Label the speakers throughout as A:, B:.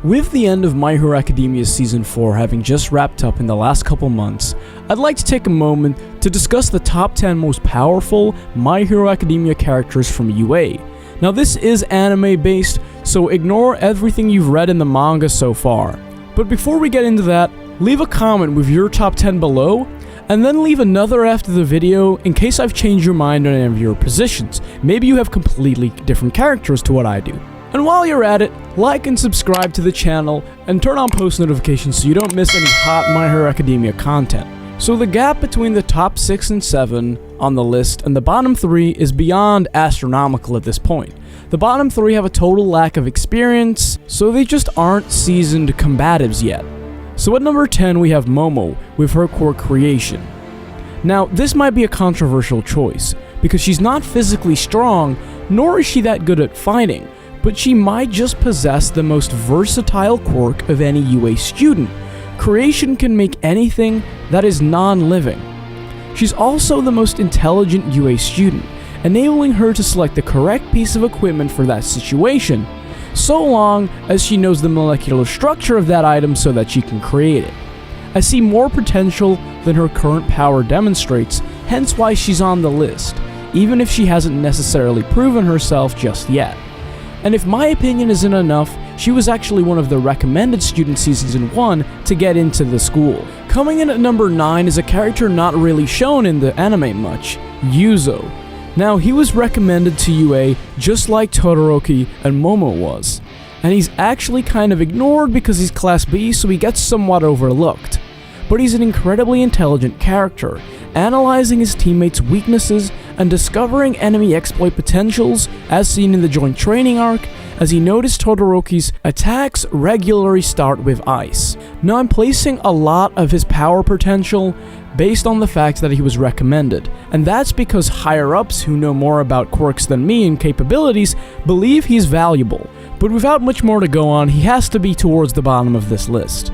A: With the end of My Hero Academia Season 4 having just wrapped up in the last couple months, I'd like to take a moment to discuss the top 10 most powerful My Hero Academia characters from UA. Now this is anime based, so ignore everything you've read in the manga so far. But before we get into that, leave a comment with your top 10 below, and then leave another after the video in case I've changed your mind on any of your positions. Maybe you have completely different characters to what I do. And while you're at it, like and subscribe to the channel and turn on post notifications so you don't miss any hot My Hero Academia content. So the gap between the top 6 and 7 on the list and the bottom 3 is beyond astronomical at this point. The bottom 3 have a total lack of experience, so they just aren't seasoned combatives yet. So at number 10 we have Momo with her core creation. Now this might be a controversial choice, because she's not physically strong, nor is she that good at fighting, but she might just possess the most versatile quirk of any UA student. Creation can make anything that is non-living. She's also the most intelligent UA student, enabling her to select the correct piece of equipment for that situation, so long as she knows the molecular structure of that item so that she can create it. I see more potential than her current power demonstrates, hence why she's on the list, even if she hasn't necessarily proven herself just yet. And if my opinion isn't enough, she was actually one of the recommended students in Season 1 to get into the school. Coming in at number 9 is a character not really shown in the anime much, JUZO. Now he was recommended to UA just like Todoroki and Momo was, and he's actually kind of ignored because he's Class B, so he gets somewhat overlooked. But he's an incredibly intelligent character, analyzing his teammates' weaknesses and discovering enemy exploit potentials, as seen in the joint training arc, as he noticed Todoroki's attacks regularly start with ice. Now I'm placing a lot of his power potential based on the fact that he was recommended, and that's because higher-ups who know more about quirks than me and capabilities believe he's valuable, but without much more to go on, he has to be towards the bottom of this list.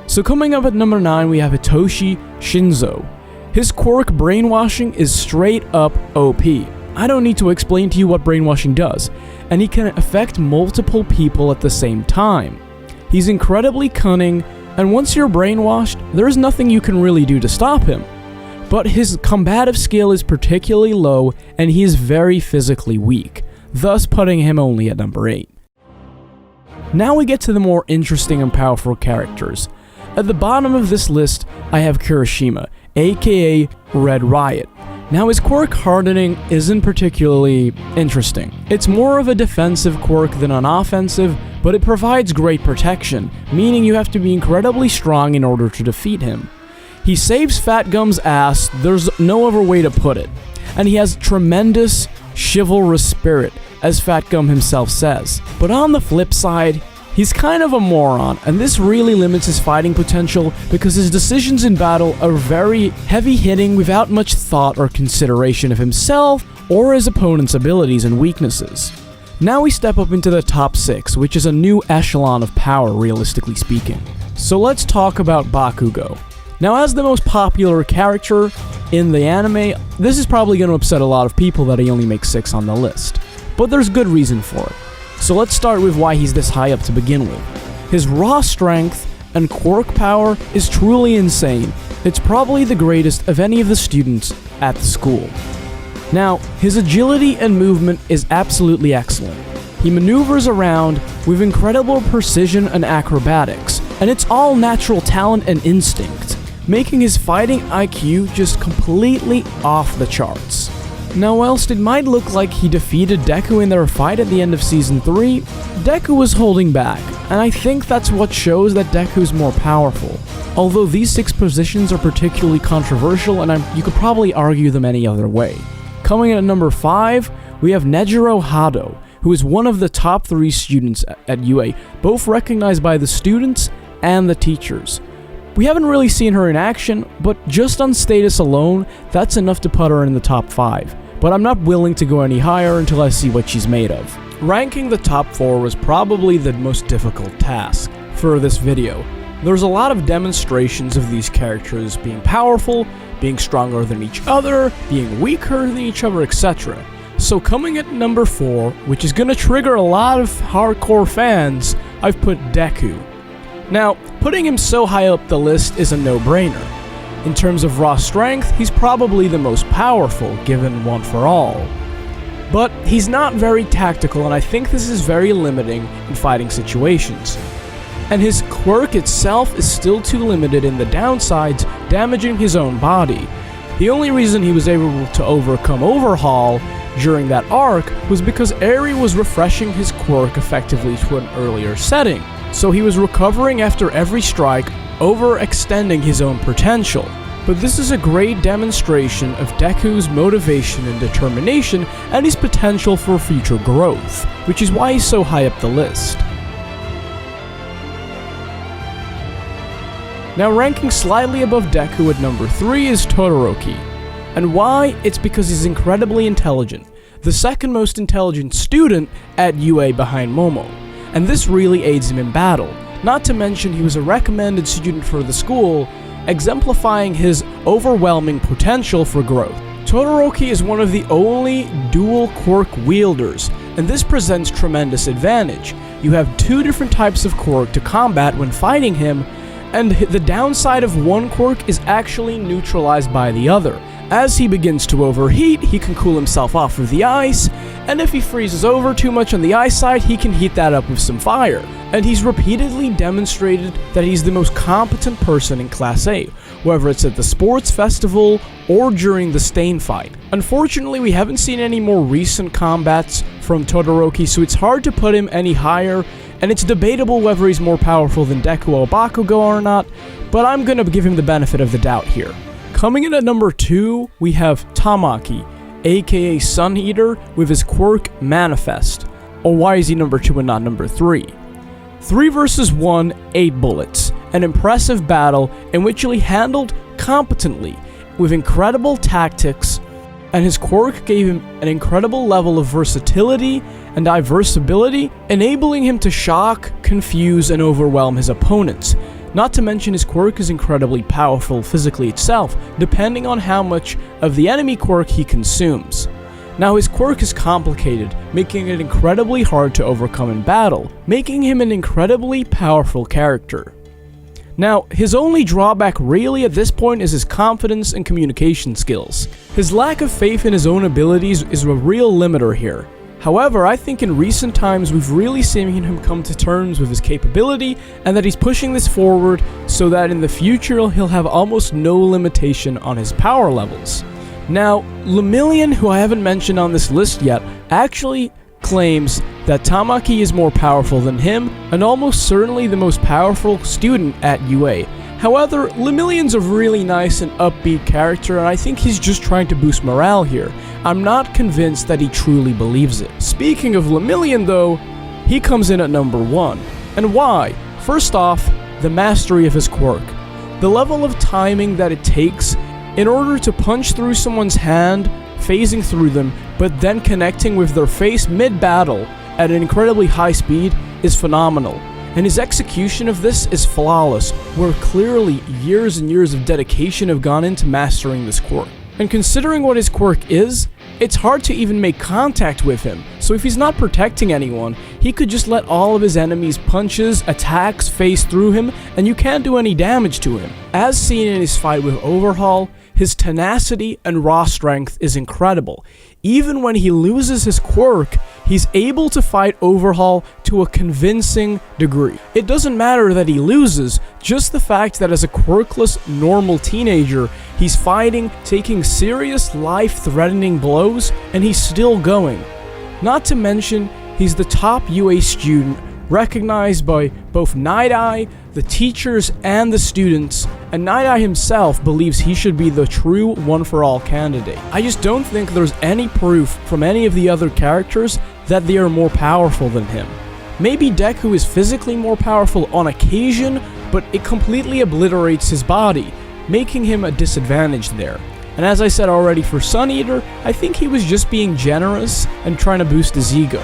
A: So coming up at number 9 we have HITOSHI SHINSO. His quirk brainwashing is straight up OP. I don't need to explain to you what brainwashing does, and he can affect multiple people at the same time. He's incredibly cunning, and once you're brainwashed, there's nothing you can really do to stop him. But his combative skill is particularly low, and he is very physically weak, thus putting him only at number 8. Now we get to the more interesting and powerful characters. At the bottom of this list, I have KIRISHIMA, aka Red Riot. Now his quirk hardening isn't particularly interesting. It's more of a defensive quirk than an offensive, but it provides great protection, meaning you have to be incredibly strong in order to defeat him. He saves Fat Gum's ass, there's no other way to put it, and he has tremendous chivalrous spirit, as Fat Gum himself says. But on the flip side, he's kind of a moron, and this really limits his fighting potential because his decisions in battle are very heavy-hitting without much thought or consideration of himself or his opponent's abilities and weaknesses. Now we step up into the top 6, which is a new echelon of power, realistically speaking. So let's talk about BAKUGO. Now as the most popular character in the anime, this is probably going to upset a lot of people that he only makes 6 on the list, but there's good reason for it. So let's start with why he's this high up to begin with. His raw strength and quirk power is truly insane. It's probably the greatest of any of the students at the school. Now, his agility and movement is absolutely excellent. He maneuvers around with incredible precision and acrobatics, and it's all natural talent and instinct, making his fighting IQ just completely off the charts. Now whilst it might look like he defeated DEKU in their fight at the end of Season 3, DEKU was holding back, and I think that's what shows that DEKU is more powerful. Although these 6 positions are particularly controversial, and you could probably argue them any other way. Coming in at number 5, we have NAJIRE HADO, who is one of the top 3 students at UA, both recognized by the students and the teachers. We haven't really seen her in action, but just on status alone, that's enough to put her in the top 5. But I'm not willing to go any higher until I see what she's made of. Ranking the top 4 was probably the most difficult task for this video. There's a lot of demonstrations of these characters being powerful, being stronger than each other, being weaker than each other, etc. So coming at number 4, which is going to trigger a lot of hardcore fans I've put Deku. Now, putting him so high up the list is a no-brainer. In terms of raw strength, he's probably the most powerful, given one for all. But he's not very tactical, and I think this is very limiting in fighting situations. And his quirk itself is still too limited in the downsides, damaging his own body. The only reason he was able to overcome Overhaul during that arc was because Eri was refreshing his quirk effectively to an earlier setting, so he was recovering after every strike, overextending his own potential. But this is a great demonstration of Deku's motivation and determination and his potential for future growth, which is why he's so high up the list. Now ranking slightly above Deku at number 3 is Todoroki. And why? It's because he's incredibly intelligent, the second most intelligent student at UA behind Momo, and this really aids him in battle. Not to mention he was a recommended student for the school, exemplifying his overwhelming potential for growth. Todoroki is one of the only dual quirk wielders, and this presents tremendous advantage. You have two different types of quirk to combat when fighting him, and the downside of one quirk is actually neutralized by the other. As he begins to overheat, he can cool himself off with the ice, and if he freezes over too much on the ice side, he can heat that up with some fire. And he's repeatedly demonstrated that he's the most competent person in Class A, whether it's at the sports festival or during the Stain fight. Unfortunately, we haven't seen any more recent combats from Todoroki, so it's hard to put him any higher, and it's debatable whether he's more powerful than Deku or Bakugo or not, but I'm gonna give him the benefit of the doubt here. Coming in at number 2, we have Tamaki, aka Sun Eater, with his quirk Manifest. Or why is he number 2 and not number 3? 3 versus 1, 8 bullets, an impressive battle in which he handled competently, with incredible tactics, and his quirk gave him an incredible level of versatility and diversibility, enabling him to shock, confuse, and overwhelm his opponents. Not to mention his quirk is incredibly powerful physically itself, depending on how much of the enemy quirk he consumes. Now his quirk is complicated, making it incredibly hard to overcome in battle, making him an incredibly powerful character. Now, his only drawback really at this point is his confidence and communication skills. His lack of faith in his own abilities is a real limiter here. However, I think in recent times we've really seen him come to terms with his capability and that he's pushing this forward so that in the future he'll have almost no limitation on his power levels. Now, LAMILLION, who I haven't mentioned on this list yet, actually claims that Tamaki is more powerful than him and almost certainly the most powerful student at UA. However, LAMILLION's a really nice and upbeat character, and I think he's just trying to boost morale here. I'm not convinced that he truly believes it. Speaking of LAMILLION though, he comes in at number 1. And why? First off, the mastery of his quirk. The level of timing that it takes in order to punch through someone's hand, phasing through them, but then connecting with their face mid-battle at an incredibly high speed is phenomenal. And his execution of this is flawless, where clearly years and years of dedication have gone into mastering this quirk. And considering what his quirk is, it's hard to even make contact with him, so if he's not protecting anyone, he could just let all of his enemies' punches, attacks phase through him, and you can't do any damage to him. As seen in his fight with Overhaul, his tenacity and raw strength is incredible. Even when he loses his quirk, he's able to fight Overhaul to a convincing degree. It doesn't matter that he loses, just the fact that as a quirkless, normal teenager, he's fighting, taking serious life-threatening blows, and he's still going. Not to mention, he's the top UA student, recognized by both Night Eye, the teachers, and the students, and Night Eye himself believes he should be the true one-for-all candidate. I just don't think there's any proof from any of the other characters that they are more powerful than him. Maybe Deku is physically more powerful on occasion, but it completely obliterates his body, making him a disadvantage there. And as I said already for Sun Eater, I think he was just being generous and trying to boost his ego.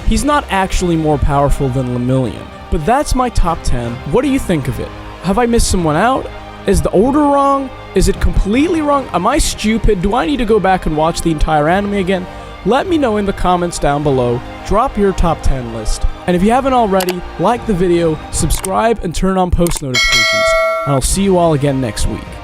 A: He's not actually more powerful than LAMILLION. But that's my top 10. What do you think of it? Have I missed someone out? Is the order wrong? Is it completely wrong? Am I stupid? Do I need to go back and watch the entire anime again? Let me know in the comments down below. Drop your top 10 list. And if you haven't already, like the video, subscribe, and turn on post notifications. And I'll see you all again next week.